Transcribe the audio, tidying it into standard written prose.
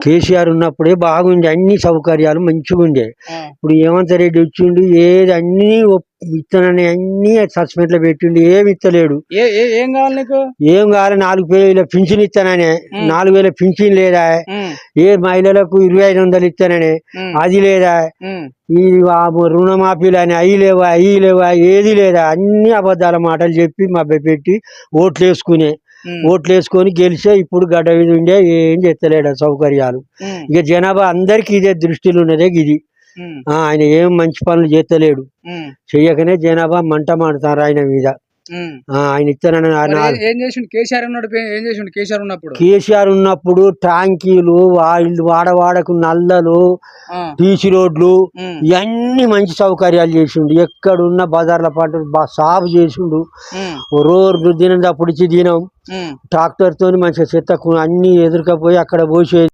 కేసీఆర్ ఉన్నప్పుడే బాగుండే, అన్ని సౌకర్యాలు మంచిగా ఉండే. ఇప్పుడు హేమంత్ రెడ్డి వచ్చిండు, ఏది అన్ని ఇత్తనని అన్ని సస్పెండ్ లో పెట్టిండు, ఏమి ఇత్తలేడు. ఏం కావాలి నీకు? ఏం కావాలి? 4,000 పింఛన్ ఇస్తాననే, 4,000 పింఛన్ లేదా? ఏ మహిళలకు 2,500 ఇస్తాననే, అది లేదా? ఈ రుణమాఫీలు అని అవి లేవా, ఏది లేదా? అన్ని అబద్ధాల మాటలు చెప్పి మభ్యపెట్టి ఓట్లు వేసుకొని గెలిచే ఇప్పుడు గడ్డ మీద ఉండే ఏం చేస్తలేడు సౌకర్యాలు. ఇక జనాభా అందరికి ఇదే దృష్టిలో ఉన్నదే ఇది. ఆయన ఏం మంచి పనులు చేస్తలేడు, చెయ్యకనే జనాభా మంట మాడుతారు ఆయన మీద. ఆయన ఇస్తానని కేసీఆర్ ఉన్నప్పుడు ట్యాంకీలు, వాడవాడకు నల్లలు, టీసీ రోడ్లు ఇవన్నీ మంచి సౌకర్యాలు చేసిండు. ఎక్కడున్న బజార్ల పాటు సాగు చేసిండు. రోజు దినం తప్పుడు దినం ట్రాక్టర్ తోని మంచిగా చెత్త అన్ని ఎదురుకపోయి అక్కడ పోసేది.